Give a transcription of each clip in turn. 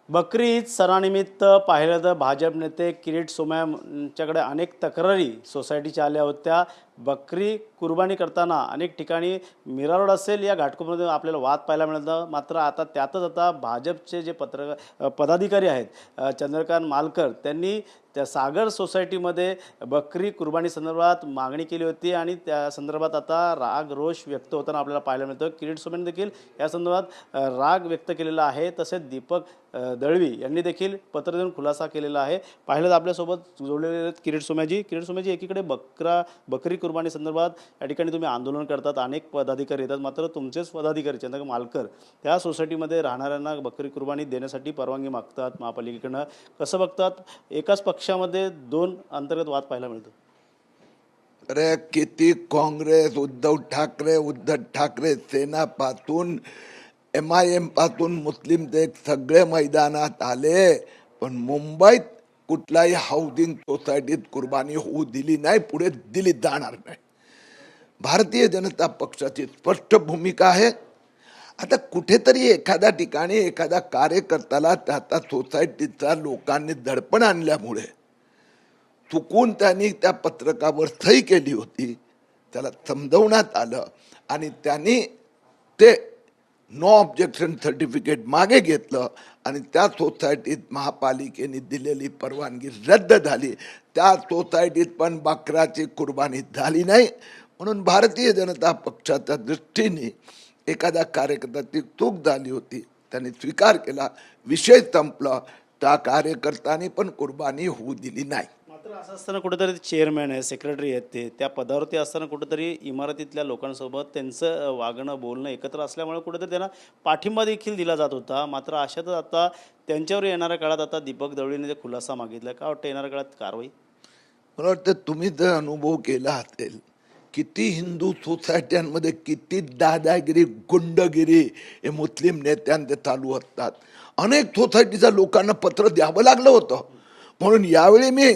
बकरी ईद सणानिमित्त पाहिलं तर भाजप नेते किरीट सोमय्या यांच्याकडे अनेक तक्रारी सोसायटीच्या आल्या होत्या. बकरी कुर्बानी करताना अनेक ठिकाणी मीरा रोड असेल या घाटकोपरमध्ये आपल्याला वाद पाहायला मिळतं. मात्र आता भाजपचे जे पदाधिकारी आहेत, चंद्रकांत मालकर, त्यांनी त्या सागर सोसायटीमध्ये बकरी कुर्बानी संदर्भात मागणी केली होती आणि त्या संदर्भात आता राग रोष व्यक्त होताना आपल्याला पाहायला मिळतं. किरीट सोमय्यांनी देखील या संदर्भात राग व्यक्त केलेला आहे. तसेच दीपक दळवी यांनी देखील पत्र देऊन खुलासा केलेला आहे. पाहिलं तर आपल्यासोबत जोडलेले आहेत किरीट सोमय्याजी, एकीकडे बकरी कुर्बानी संदर्भात या ठिकाणी तुम्ही आंदोलन करतात, अनेक पदाधिकारी येतात, मात्र तुमचेच पदाधिकारी चंद्रकांत मालकर त्या सोसायटीमध्ये राहणाऱ्यांना बकरी कुर्बानी देण्यासाठी परवानगी मागतात महापालिकेकडनं. कसं बघतात? एकाच पक्षामध्ये दोन अंतर्गत वाद पाहायला मिळतो. अरे किती काँग्रेस, उद्धव ठाकरे सेनापासून MIM पासून मुस्लिम लीग सगळे मैदानात आले, पण मुंबईत कुठलाही हाऊसिंग सोसायटीत कुर्बानी होऊ दिली नाही, पुढे दिली जाणार नाही. भारतीय जनता पक्षाची स्पष्ट भूमिका आहे. आता कुठेतरी एखाद्या ठिकाणी एखाद्या कार्यकर्त्याला त्याचा सोसायटीचा लोकांनी दडपण आणल्यामुळे चुकून त्यांनी त्या पत्रकावर सही केली होती, त्याला समजवण्यात आलं आणि त्यांनी ते नो ऑब्जेक्शन सर्टिफिकेट मागे घेतलं आणि त्या सोसायटीत महापालिकेने दिलेली परवानगी रद्द झाली. त्या सोसायटीत पण बकराची कुर्बानी झाली नाही. म्हणून भारतीय जनता पक्षाच्या दृष्टीने एखाद्या कार्यकर्त्याची चूक झाली होती, त्यांनी स्वीकार केला, विषय संपला. त्या कार्यकर्त्याने पण कुर्बानी होऊ दिली नाही. मात्र असं असताना कुठेतरी चेअरमॅन आहे, सेक्रेटरी आहेत, त्या पदावरती असताना कुठेतरी इमारतीतल्या लोकांसोबत त्यांचं वागणं बोलणं एकत्र असल्यामुळे कुठेतरी त्यांना पाठिंबा देखील दिला जात होता. मात्र अशातच आता त्यांच्यावर येणाऱ्या काळात आता दीपक दळवीने जे खुलासा मागितला, का वाटतं येणाऱ्या काळात कारवाई? मला वाटतं तुम्ही जर अनुभव केला असेल, किती हिंदू सोसायट्यांमध्ये किती दादागिरी, गुंडगिरी हे मुस्लिम नेत्यांचे चालू असतात. अनेक सोसायटीच्या लोकांना पत्र द्यावं लागलं होतं. म्हणून यावेळी मी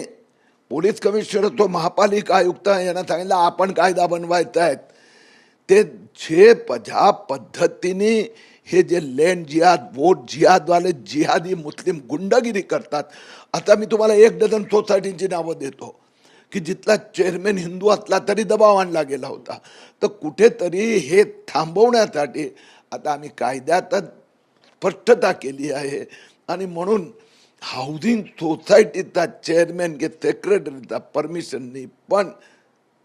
पोलीस कमिशनर तो महापालिका आयुक्त यांना सांगितलं, आपण कायदा बनवायचा आहे. ते ज्या पद्धतीने हे जे लँड जिहाद, वोट जिहादवाले जिहादी मुस्लिम गुंडगिरी करतात. आता मी तुम्हाला 1 डझन सोसायटींची नावं देतो की जिथला चेअरमॅन हिंदू असला तरी दबाव आणला गेला होता. तर कुठेतरी हे थांबवण्यासाठी आता आम्ही कायद्यात स्पष्टता केली आहे आणि म्हणून हाऊसिंग सोसायटीचा चेअरमॅन के सेक्रेटरीचा परमिशननी पण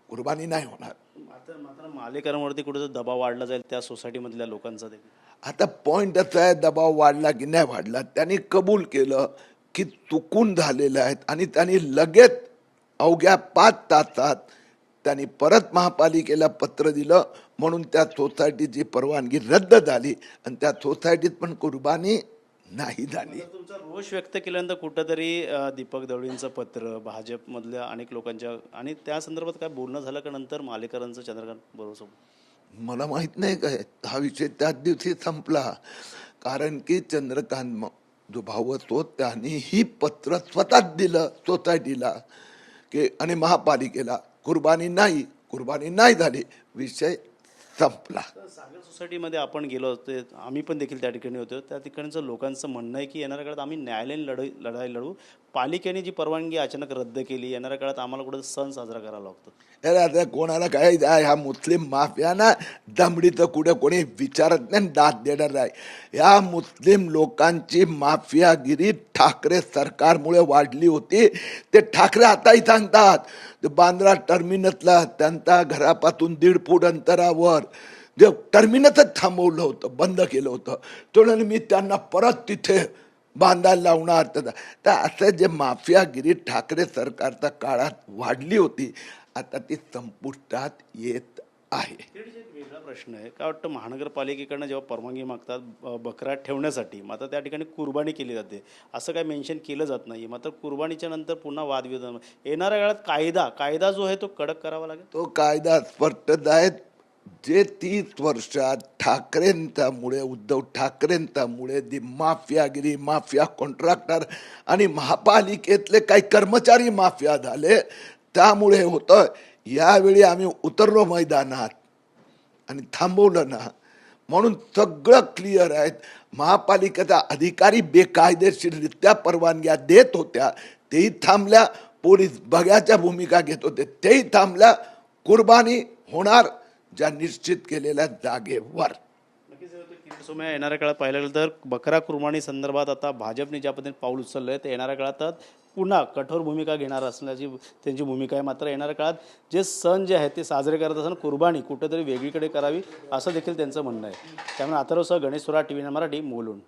कुर्बानी नाही होणार. मात्र मालेकरांवरती कुठेतरी दबाव वाढला जाईल त्या सोसायटीमधल्या लोकांचा देखील. आता पॉइंट असा आहे, दबाव वाढला की नाही वाढला, त्यांनी कबूल केलं की चुकून झालेलं आहे आणि त्यांनी लगेच अवघ्या 5 तासात त्यांनी परत महापालिकेला पत्र दिलं. म्हणून त्या सोसायटीची परवानगी रद्द झाली आणि त्या सोसायटीत पण कुर्बानी नाही झाली. तुमचा रोष व्यक्त केल्यानंतर कुठंतरी दीपक दळवींचं पत्र, भाजपमधल्या अनेक लोकांच्या आणि त्या संदर्भात काय बोलणं झालं का नंतर मालेकरांचं चंद्रकांत बरोबर? मला माहित नाही काय, हा विषय त्याच दिवशी संपला. कारण की चंद्रकांत जो भाऊ असतो त्यांनी ही पत्र स्वतःच दिलं सोसायटीला की आणि महापालिकेला, कुर्बानी नाही झाली, विषय संपला. सागर सोसायटीमध्ये आपण गेलो होतो, आम्ही पण देखील त्या ठिकाणी होतो. त्या ठिकाणचं लोकांचं म्हणणं आहे की येणाऱ्या काळात आम्ही न्यायालयीन लढाई लढू. पालिकेने जी परवानगी अचानक रद्द केली, येणाऱ्या काळात आम्हाला कुठं सण साजरा करावा लागतो. अरे आता कोणाला काय ह्या मुस्लिम माफियाना दमडीचं कुठे कोणी विचारत नाही, दाद देणार आहे. या मुस्लिम लोकांची माफियागिरी ठाकरे सरकारमुळे वाढली होती. ते ठाकरे आताही सांगतात, बांद्रा टर्मिनसला त्यांच्या घरापासून 1.5 फूट अंतरावर जे टर्मिनसच थांबवलं होतं, बंद केलं होतं. म्हणून मी त्यांना परत तिथे बांधायला लावणार. तर असं जे माफियागिरी ठाकरे सरकारच्या काळात वाढली होती, आता ती संपुष्टात येत आहे. वेगळा प्रश्न आहे, काय वाटतं महानगरपालिकेकडनं जेव्हा परवानगी मागतात बकरा ठेवण्यासाठी, मात्र त्या ठिकाणी कुर्बानी केली जाते, असं काय मेन्शन केलं जात नाही. मात्र कुर्बानीच्या नंतर पुन्हा वादविवाद, येणाऱ्या काळात कायदा जो आहे तो कडक करावा लागेल. तो कायदा स्पष्ट आहे. जे 30 वर्षात ठाकरेंच्यामुळे, उद्धव ठाकरेंच्यामुळे जी माफियागिरी, माफिया कॉन्ट्रॅक्टर आणि महापालिकेतले काही कर्मचारी माफिया झाले, त्यामुळे होतं. यावेळी आम्ही उतरलो मैदानात आणि थांबवलं ना, म्हणून सगळं क्लिअर आहे. महापालिकेचा अधिकारी बेकायदेशीररित्या परवानग्या देत होत्या तेही थांबल्या, पोलीस बघ्याच्या भूमिका घेत होते तेही थांबल्या. कुर्बानी होणार ज्या निश्चित केलेल्या जागेवर. किरीट सोमय्या येणाऱ्या काळात पाहायला गेलं तर बकरा कुर्बानी संदर्भात आता भाजपने ज्या पद्धतीने पाऊल उचललं आहे ते येणाऱ्या काळात पुन्हा कठोर भूमिका घेणार असण्याची त्यांची भूमिका आहे. मात्र येणाऱ्या काळात जे सण जे आहेत ते साजरे करत असताना कुर्बानी कुठेतरी वेगळीकडे करावी असं देखील त्यांचं म्हणणं आहे. त्यामुळे अथर्वसह गणेश सुरा, TV9 मराठी, मुलुंड.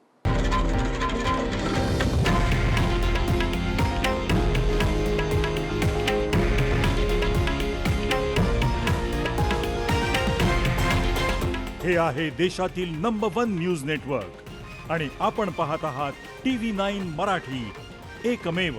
हे आहे देशातील नंबर 1 न्यूज नेटवर्क आणि आपण पाहत आहात TV9 मराठी, एकमेव.